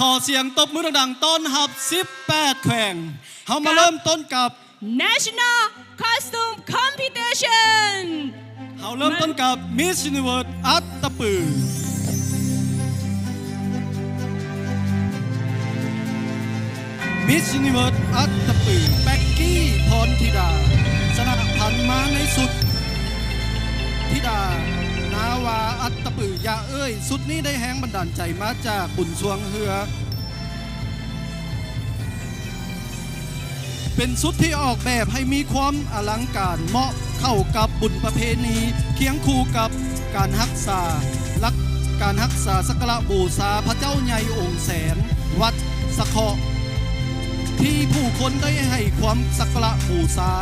ขอเสียงตบมือดังๆต้อนรับ18แขวงเฮามาเริ่มต้นกับ National Costume Competition เฮาเริ่มต้นกับ Miss Universe อัตตปือMiss Universe อัตตปือแบ็กกี้พรธิดาชนะพันมาในสุดธิดานาวาอัตตปือยาเอ้ยสุดนี้ได้แห้งบันดาลใจมาจากบุญสวงเฮือเป็นชุดที่ออกแบบให้มีความอลังการเหมาะเข้ากับบุญประเพณีเคียงคู่กับการรักษาสักการะบูชาพระเจ้าใหญ่องค์แสนวัดสะเคาะที่ผู้คนได้ให้ความสักการะบูชา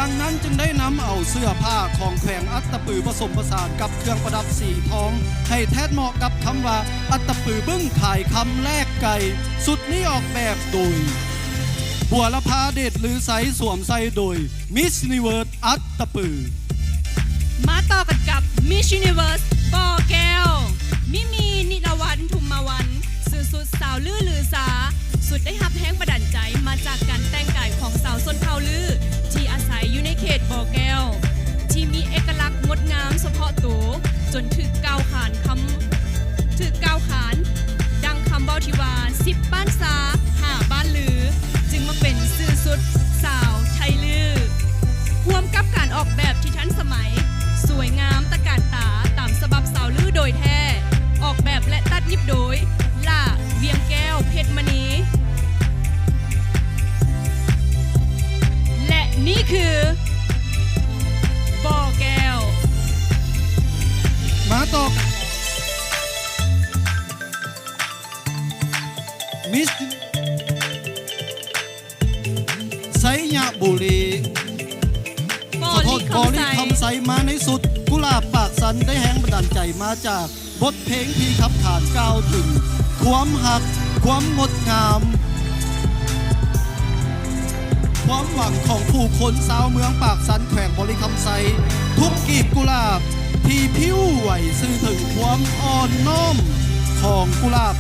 ดังนั้นจึงได้นำเอาเสื้อผ้าของแขวงอัตตปือผสมผสานกับเครื่องประดับสีทองให้แทนเหมาะกับคำว่าอัตตปือบึ้งขายคำแลกไก่สุดนี้ออกแบบโดยบัวละพาเดชหรือไซสวมใส่โดย Miss Universe อัตตปือมาต่อกันกับ Miss Universe ปอแก้วมิมีนิรวันทุมมาวันสื่อสุดสาวลือลือสาสุดได้รับแห้งประดันใจมาจากการแต่งกายของสาวส้นเผาลือที่อาศัยอยู่ในเขตบ่อแก้วที่มีเอกลักษณ์งดงามเฉพาะตัวจนถึกก้าวขานดังคำเบาทิวา10บ้านซา5บ้านลือจึงมาเป็นสื่อสุดสาวไทยลือร่วมกับการออกแบบที่ทันสมัยสวยงามตะการตาตามฉบับสาวลือโดยแท้ออกแบบและตัดเย็บโดยล่าเวียงแก้วเพชรมณีและนี่คือบ่อแก้วมาต่อมิสไซยะบุรีขอโทษบอลี่คำใสมาในสุดกุหลาบปากสันได้แห้งบันดาลใจมาจากบทเพลงที่ขับขานก้าวถึงความหักความงดงามความหวังของผู้คนชาวเมืองปากสันแขวงบริคำไซทุกกีบกุหลาบที่ผิวไหวสื่อถึงความอ่อนน้อมของกุหลาบ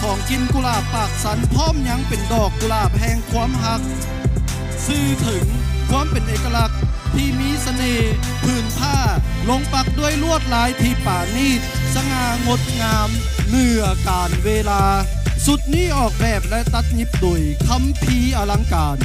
ของกินกุหลาบปากสันพร้อมยังเป็นดอกกุหลาบแห่งความหักสื่อถึงความเป็นเอกลักษณ์ที่มีเสน่ห์พื้นผ้าลงปักด้วยลวดลายที่ป่านีตสง่างดงามเหนือการเวลาสุดนี้ออกแบบและตัดเย็บโดยคัมภีร์อลังการ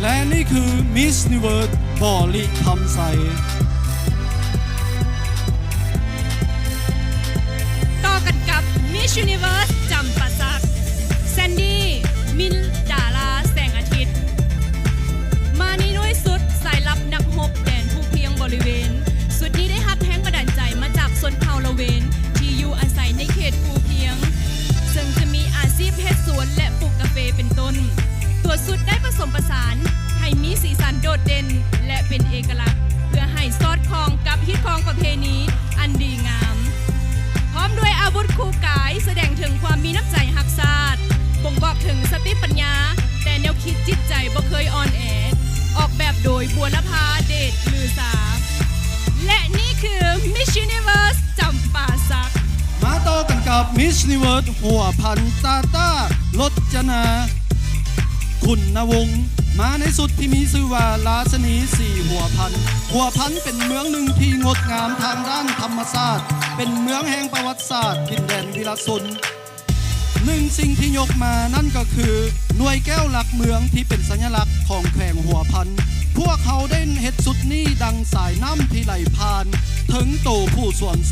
และนี่คือ Miss Universe บอลิคำใสต่อกันกับ Miss Universe จำปาสักแซนดี้มินดาราแสงอาทิตย์มาในด้วยสุดสายลับนักฮบแดนผู้เพียงบริเวณสุดนี้ได้รับแห้งบันดาลใจมาจากชนเผ่าละเวนที่อยู่อาศัยในเขตภูเพียงซึ่งจะมีอาชีพเฮ็ดสวนและปลูกกาแฟเป็นต้นตัวสุดได้ผสมผสานให้มีสีสันโดดเด่นและเป็นเอกลักษณ์เพื่อให้สอดคล้องกับฮิตของประเพณีอันดีงามพร้อมด้วยอาวุธคู่กายแสดงถึงความมีน้ำใจหักชาติบ่งบอกถึงสติปัญญาแต่แนวคิดจิตใจบ่เคยอ่อนแอออกแบบโดยบัวละพาเดชลือสาและนี่คือ Miss Universe จำปาสักมาต่อกันกับ Miss Universe หัวพันตาต้ารจนาคุณนวงศ์มาในสุดที่มีชื่อว่าลาสนี4หัวพันเป็นเมืองหนึ่งที่งดงามทางด้านธรรมชาติเป็นเมืองแห่งประวัติศาสตร์ดินแดนวิลาชนหนึ่งสิ่งที่ยกมานั่นก็คือหน่วยแก้วหลักเมืองที่เป็นสัญลักษณ์ของแขวงหัวพันพวกเขาได้เฮ็ดสุดนี้ดังสายน้ำที่ไหลผ่านถึงโตผู้สวมใ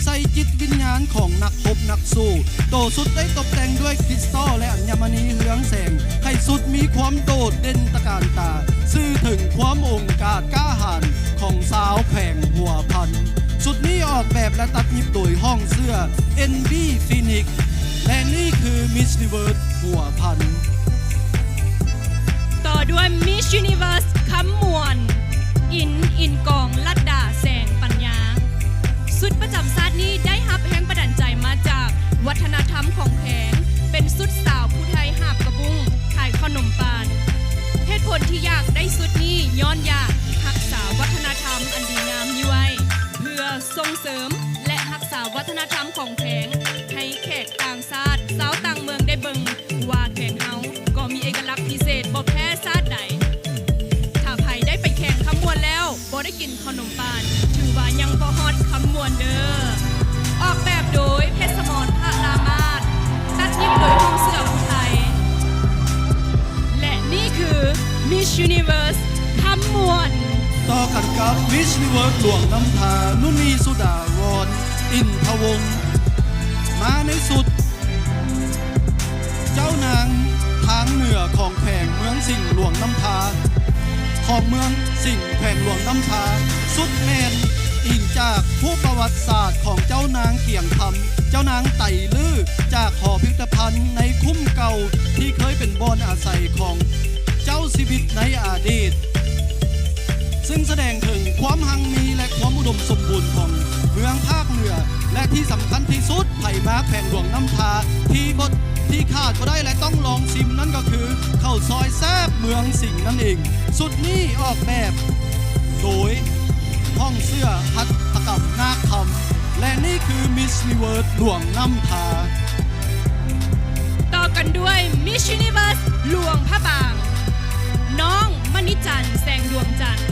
ส่จิตวิญญาณของนักพบนักสู้โตสุดได้ตกแต่งด้วยคริสตัลและอัญมณีเรืองแสงให้สุดมีความโดดเด่นตะการตาสื่อถึงความองอาจกล้าหาญของสาวแขวงหัวพันสุดนี้ออกแบบและตัดเย็บโดยห้องเสื้อ NB Phoenix และนี่คือ มิส s ิเวิร์สหัวพัน ต่อด้วย Miss Universe คำมวนอินกองลัดดาแสงปัญญาสุดประจำชาตินี้ได้รับแรงบันดาลใจมาจากวัฒนธรรมของแขงเป็นสุดสาวผู้ไทยหาบกระบุ้งขายขนมปานเหตุผลที่อยากได้สุดนี้ย้อนอยากรักษาวัฒนธรรมอันดีงามนี้ไว้เพื่อส่งเสริมและรักษาวัฒนธรรมของแขงให้แขกต่างชาติสาวต่างเมืองได้เบิ่งว่าแขงเฮาก็มีเอกลักษณ์พิเศษบ่แพ้ชาติใดถ้าไผได้ไปแข่งคำมวนแล้วบ่ได้กินขนมปานถือว่ายังบ่ฮอดคำมวนเด้อออกแบบโดยเพชรสมรพระรามาศตัดยิบโดยห้องเสื้อผู้ไทยและนี่คือ Miss Universe คำมวน ต่อกันกับมิส s ิเวิร์สหลวงน้ำทานุนีสุดาวรอินทวงศ์มาในสุด เจ้านางทางเหนือของแขวงเมืองสิงห์หลวงน้ำทาของเมืองสิงห์แขวงหลวงน้ำทาสุดแมนอิงจากผู้ประวัติศาสตร์ของเจ้านางเกียงคำเจ้านางไต่ลื้อจากหอพิพิธภัณฑ์ในคุ้มเก่าที่เคยเป็นบ่อนอาศัยของเจ้าชีวิตในอดีตซึ่งแสดงถึงความหังมีและความอุดมสมบูรณ์ของเมืองภาคเหนือและที่สำคัญที่สุดไผ่มาแขวงหลวงน้ำทาที่ขาดก็ได้และต้องลองชิมนั่นก็คือข้าวซอยแซ่บเมืองสิงห์นั่นเองสุดนี้ออกแบบโดยห้องเสื้อหัตถกรรมนาคคำและนี่คือมิส s ิเวิร์สหลวงน้ำทา ต่อกันด้วย Miss Universe หลวงพระบางน้องมณิจันทร์แสงดวงจันทร์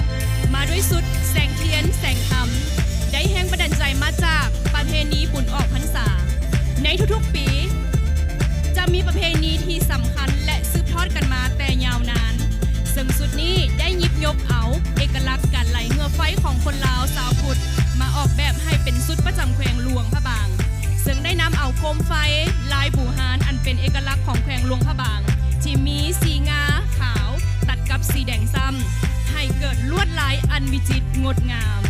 มาด้วยสุดแสงเทียนแสงธรรมได้แรงบันดาลใจมาจากประเพณีบุญออกพรรษาในทุกๆปีจะมีประเพณีที่สำคัญและสืบทอดกันมาแต่ยาวนานซึ่งสุดนี้ได้หยิบยกเอาเอกลักษณ์การไหลเหงื่อไฟของคนลาวสาวพุทธมาออกแบบให้เป็นสุดประจำแขวงหลวงพระบางซึ่งได้นำเอาโคมไฟลายบูฮานอันเป็นเอกลักษณ์ของแขวงหลวงพระบางที่มีสีงาขาวตัดกับสีแดงซ้ำให้เกิดลวดลายอันวิจิตรงดงาม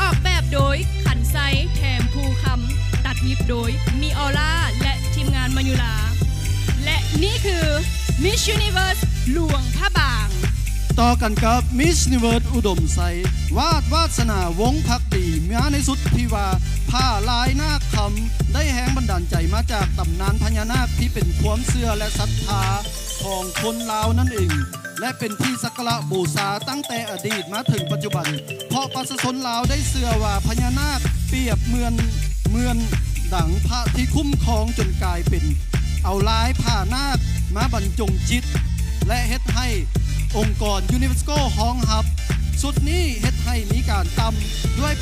ออกแบบโดยขันไซแถมภูคำตัดยิบโดยมีออร่าและทีมงานมายุลาและนี่คือ Miss Universe หลวงพระบาง ต่อกันกับมิส s ิเวิร์สอุดมไซวาสนาวงพักดีมาในสุดที่ว่าผ้าลายนาคคำได้แหงบันดาลใจมาจากตำนานพญานาคที่เป็นความเชื่อและศรัทธาของคนลาวนั่นเองและเป็นที่สักการะบูชาตั้งแต่อดีตมาถึงปัจจุบันเพราะประชาชนลาวได้เชื่อว่าพญานาคเปรียบเหมือนดังพระที่คุ้มครองจนกลายเป็นเอาลายผ้านาคมาบรรจงจิตและเฮ็ดให้องค์กรยูนิเวอร์สโกห้องฮับสุดนี้เฮ็ดให้มีการตำด้วย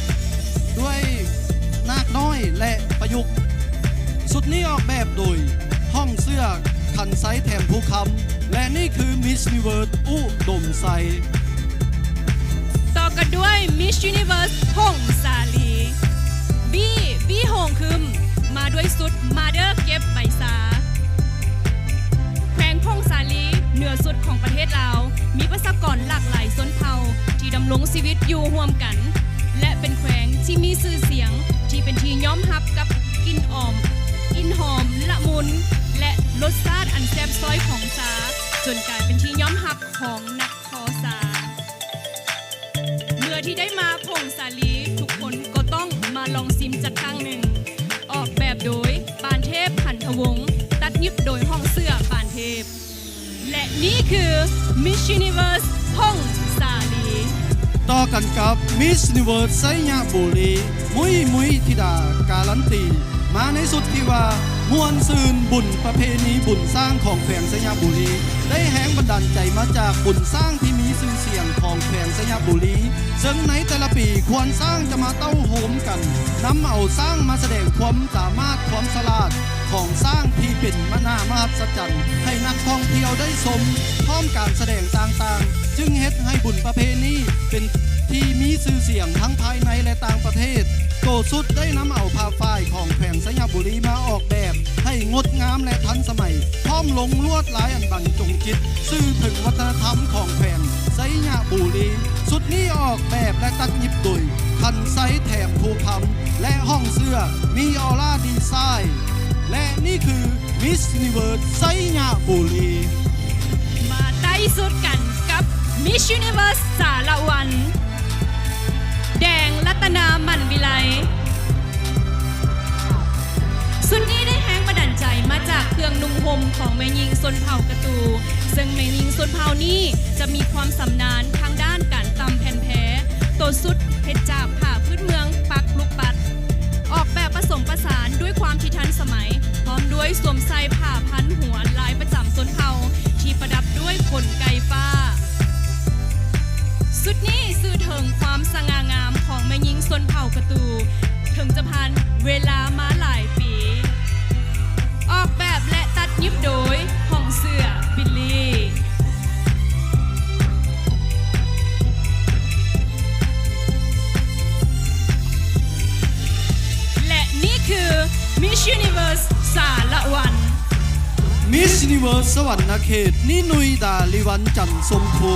นาคน้อยและประยุกต์สุดนี้ออกแบบโดยห้องเสื้อคันไซแถมภูคำและนี่คือมิส s ิเวิร์สอุดมไซต่อกันด้วย Miss Universe หงสาลีบีหงคึมมาด้วยสุดมาเดอร์เก็บใบซาแขวงพงสาลีเหนือสุดของประเทศลาวมีประชากรหลากหลายชนเผ่าที่ดำรงชีวิตอยู่ร่วมกันและเป็นแขวงที่มีชื่อเสียงที่เป็นที่ยอมรับกับกลิ่นหอมละมุนและรสชาติอันแซ่บซ้อยของซาจนกลายเป็นที่ยอมรับของนักคอซาเมื่อที่ได้มาพงสาลีทุกคนก็ต้องมาลองซิมจักครั้งหนึ่งออกแบบโดยปานเทพขันธวงศ์ตัดยิบโดยห้องเสื้อปานเทพและนี่คือ Miss Universe พงสาลีต่อกันกับมิส s ิเวิร์สไซยะบุรีมุยธิดาการันตีมาในสุดที่ว่ามวลซืนบุญประเพณีบุญสร้างของแขวงไซยะบุรีได้แหงบันดาลใจมาจากบุญสร้างที่มีชื่อเสียงของแขวงไซยะบุรีซึ่งในแต่ละปีควรสร้างจะมาเต้าโหมกันนำเอาสร้างมาแสดงความสามารถความฉลาดของสร้างที่เป็นมหาศจรรย์ให้นักท่องเที่ยวได้ชมพร้อมการแสดงต่างๆจึงเฮ็ดให้บุญประเพณีเป็นที่มีชื่อเสียงทั้งภายในและต่างประเทศโกสุดได้นำเอาผ้าฝ้ายของแขวงไซยะบุรีมาออกแบบให้งดงามและทันสมัยพร้อมลงลวดลายอันบรรจงจิตสื่อถึงวัฒนธรรมของแขวงไซยะบุรีสุดนี้ออกแบบและตัดยิบโดยคันไซแถมภูคำและห้องเสื้อมีออร่าดีไซน์และ นี่คือมิส s ิเวิร์สไซญาบุรี มาใต้สุดกันกับ Miss Universe สารวัน แดงรัตนามันวิไลสุดนี้ได้แห้งบันดาลใจมาจากเครื่องนุ่งห่มของแม่หญิงชนเผ่ากระตู ซึ่งแม่หญิงชนเผ่านี้จะมีความสำนาญทางด้านการตำแผ่นแพ้ตัวสุดเฮ็ดจากผ้าพื้นเมืองปักลูกปัด ออกแบบผสมผสานด้วยความที่ทันสมัย พร้อมด้วยสวมใส่ผ้าพันหัวลายประจำชนเผ่าที่ประดับด้วยขนไก่ฟ้า สุดนี้สื่อถึงความสง่างามของแม่หญิงชนเผ่ากระตู ถึงจะผ่านเวลามาหลายปี ออกแบบและตัดเย็บโดยห้องเสื้อบิลลี่ และนี่คือ Miss Universe สารวัน มิส s ิเวิร์สสวรรณเขตนี่นุยดาลิวันจันทร์สมภู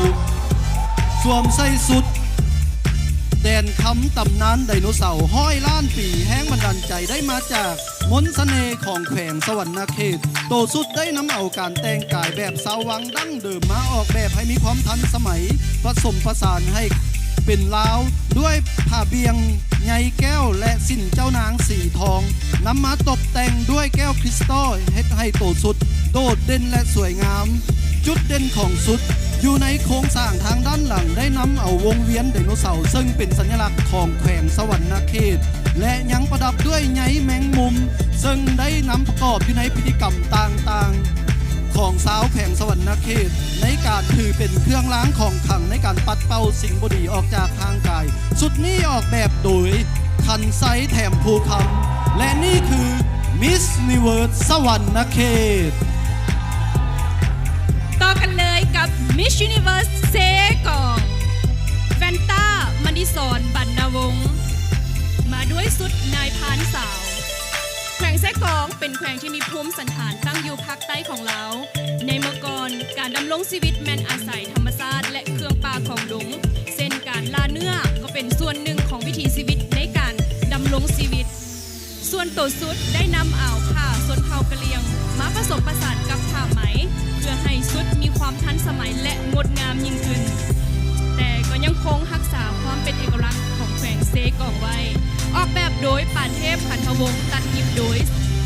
สวมใส่สุด แดนคำตำนานไดโนเสาร์ห้อยล้านปีแห้งบันดาลใจได้มาจากมนต์เสน่ห์ของแขวงสวรรณเขต โตสุดได้นำเอาการแต่งกายแบบสาววังดั้งเดิมมาออกแบบให้มีความทันสมัยผสมผสานให้เป็นลาวด้วยผ้าเบียงไงแก้วและสินเจ้านางสีทองนำมาตกแต่งด้วยแก้วคริสตัลให้โตสุดโดดเด่นและสวยงาม จุดเด่นของสุดอยู่ในโครงสร้างทางด้านหลังได้นำเอาวงเวียนไดโนเสาร์ซึ่งเป็นสัญลักษณ์ของแขวงสวรรณเขต และยังประดับด้วยไงแมงมุม ซึ่งได้นำประกอบอยู่ในพิธีกรรมต่างๆ ของสาวแขวงสวรรณเขต ในการถือเป็นเครื่องล้างของขลังในการปัดเป่าสิ่งบดีออกจากทางกาย สุดนี้ออกแบบโดยคันไซแถมภูคำและนี่คือมิส s ิเวิร์สสวรรณเขต ต่อกันเลยกับ Miss Universe เซกองแฟนต้ามณิสรบรรณวงศ์มาด้วยสุดนายพานสาว แขวงแซกองเป็นแขวงที่มีภูมิสันฐานตั้งอยู่ภาคใต้ของลาวในเมื่อก่อนการดำรงชีวิตแมนอาศัยธรรมชาติและเครื่องป่าของดงเส้นการล่าเนื้อก็เป็นส่วนหนึ่งของวิถีชีวิตในการดำรงชีวิต ส่วนโตสุดได้นำเอาผ้าส่วนเผากะเหรี่ยงมาผสมผสานกับผ้าไหมเพื่อให้สุดมีความทันสมัยและงดงามยิ่งขึ้น แต่ก็ยังคงรักษาความเป็นเอกลักษณ์ของแขวงเซกองไว้ ออกแบบโดยปานเทพขันธวงศ์ตัดยิบโดย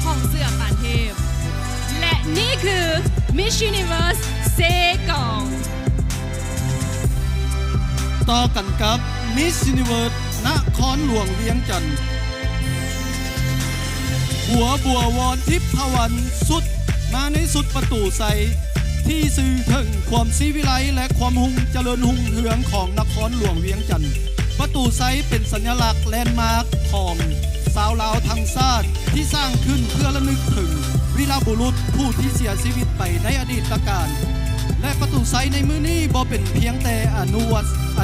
ห้องเสื้อปานเทพ และนี่คือ Miss Universe เซกอง ต่อกันกับมิส s ิเวิร์สนครหลวงเวียงจันทร์หัวบัววอนทิพพวันสุดมาในสุดประตูใสที่สื่อถึงความศรีวิไลและความหุ่งเจริญหุ่งเรืองของนครหลวงเวียงจันทร์ประตูไซเป็นสัญลักษณ์แลนด์มาร์คของสาวลาวทั้งชาติที่สร้างขึ้นเพื่อระลึกถึงวีรบุรุษผู้ที่เสียชีวิตไปในอดีตการและประตูไซในมือนี้บ่เป็นเพียงแต่อ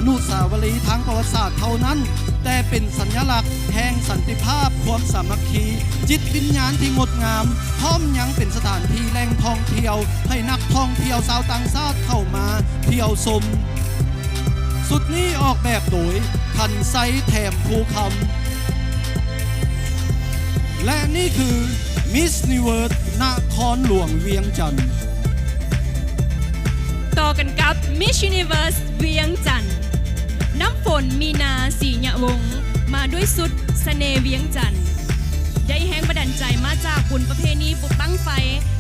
นุสาวรีย์ทางประวัติศาสตร์เท่านั้นแต่เป็นสัญลักษณ์แห่งสันติภาพความสามัคคีจิตวิญญาณที่งดงามพร้อมยังเป็นสถานที่แหล่งท่องเที่ยวให้นักท่องเที่ยวชาวต่างชาติเข้ามาเที่ยวชมสุดนี้ออกแบบโดยคันไซแถมภูคำและนี่คือมิส s ิเวิร์สนครหลวงเวียงจันทร์ต่อกันกับ Miss Universe เวียงจันทร์น้ำฝนมีนาสีหยะวงศ์มาด้วยสุดเสน่ห์เวียงจันทร์ได้แห้งบันดาลใจมาจากบุญประเพณีบุกบั้งไฟ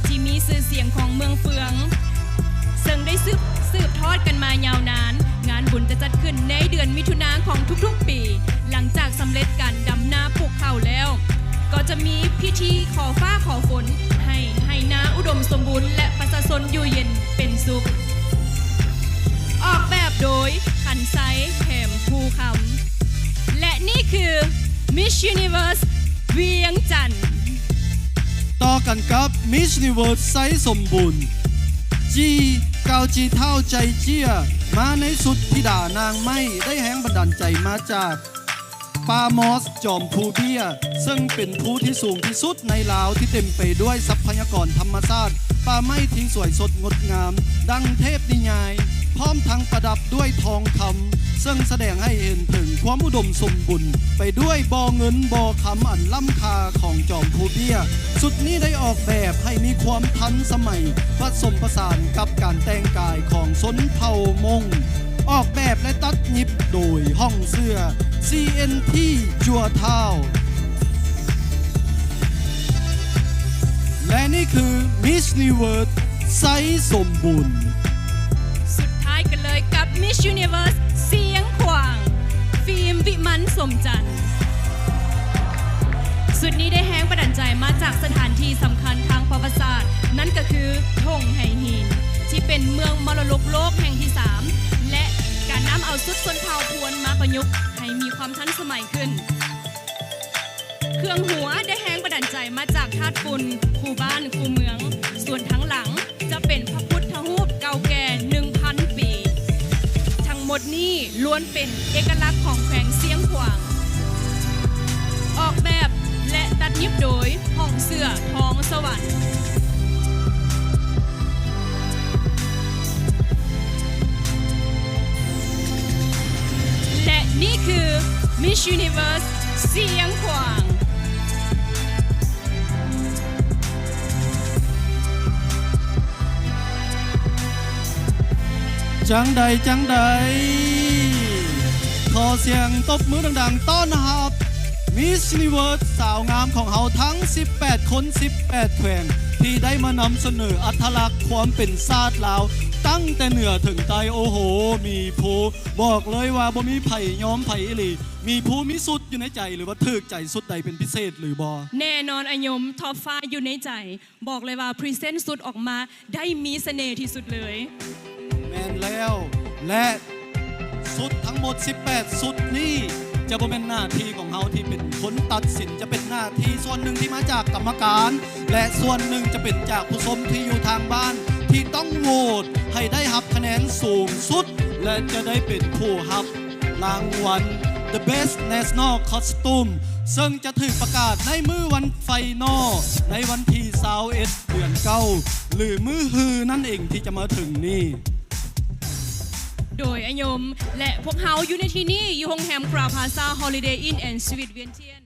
ที่มีชื่อเสียงของเมืองเฟืองซึ่งได้สืบทอดกันมายาวนานงานบุญจะจัดขึ้นในเดือนมิถุนายนของทุกๆปีหลังจากสำเร็จการดำนาปลูกข้าวแล้วก็จะมีพิธีขอฟ้าขอฝนให้นาอุดมสมบูรณ์และประชาชนอยู่เย็นเป็นสุขออกแบบโดยคันไซแถมภูคำและนี่คือ Miss Universe เวียงจันทร์ ต่อกันกับมิส s ิเวิร์สไซสมบูรณ์จีเกาจีเท่าใจเจียมาในสุดธิดานางไม้ได้แห้งบันดาลใจมาจากปามอสจอมภูเบียซึ่งเป็นภูที่สูงที่สุดในลาวที่เต็มไปด้วยทรัพยากรธรรมชาติ ป่าไม้ที่สวยสดงดงาม ดังเทพนิยาย พร้อมทั้งประดับด้วยทองคำซึ่งแสดงให้เห็นถึงความอุดมสมบูรณ์ไปด้วยบ่อเงินบ่อคำอันล้ำค่าของจอมพูเบี้ยสุดนี้ได้ออกแบบให้มีความทันสมัยผสมผสานกับการแต่งกายของชนเผ่ามงออกแบบและตัดหยิบโดยห้องเสื้อ CNT จัวเท้าและนี่คือ Miss Universe ไซส์สมบูรณ์สุดท้ายกันเลยกับ Miss Universe เสียงขวาง ฟิล์มวิมันสมจันทร์สุดนี้ได้แห้งบันดาลใจมาจากสถานที่สำคัญทางประวัติศาสตร์นั่นก็คือธงไหหินที่เป็นเมืองมรดกโลกแห่งที่ 3 และการนำเอาชุดชนเผ่าพวนมาประยุกต์ให้มีความทันสมัยขึ้น เครื่องหัวได้แห้งบันดาลใจมาจากธาตุฝุ่นคูบ้านคูเมือง ส่วนทั้งหลังจะเป็นพระพุทธรูปเก่าแก่ 1,000 ปี ทั้งหมดนี้ล้วนเป็นเอกลักษณ์ของแขวงเสียงขวาง ออกแบบและตัดเย็บโดยห้องเสื้อทองสวรรค์และนี่คือ Miss Universe เสียงขวางจังใดจังใดขอเสียงตบมือดังๆต้อนรับ Miss Universe สาวงามของเฮาทั้ง 18 คน 18 แขวงที่ได้มานำเสนออัตลักษณ์ความเป็นชาติลาวตั้งแต่เหนือถึงใต้โอ้โห มีผู้บอกเลยว่าบ่มีไผ่ย้อมไผ่อีหลีมีผู้มีสุดอยู่ในใจหรือว่าถึกใจสุดใดเป็นพิเศษหรือบ่แน่นอนอายมท็อปฟ้าอยู่ในใจ บอกเลยว่าพรีเซนต์สุดออกมาได้มีเสน่ห์ที่สุดเลยแม่นแล้วและสุดทั้งหมด 18 สุดนี้จะบ่เป็นหน้าที่ของเฮาที่เป็นคนตัดสินจะเป็นหน้าที่ส่วนหนึ่งที่มาจากกรรมการ และส่วนหนึ่งจะเป็นจากผู้ชมที่อยู่ทางบ้านที่ต้องโหวตให้ได้รับคะแนนสูงสุดและจะได้เป็นผู้รับรางวัล The Best National Costume ซึ่งจะถึงประกาศในมื้อวันไฟนอลในวันที่21 เดือน 9หรือมื้อฮือนั่นเองที่จะมาถึงนี่โดยอายมและพวกเฮาอยู่ในที่นี้อยู่โรงแรมคราวพาซาฮอลิเดย์อินแอนด์สวีทเวียนเทียน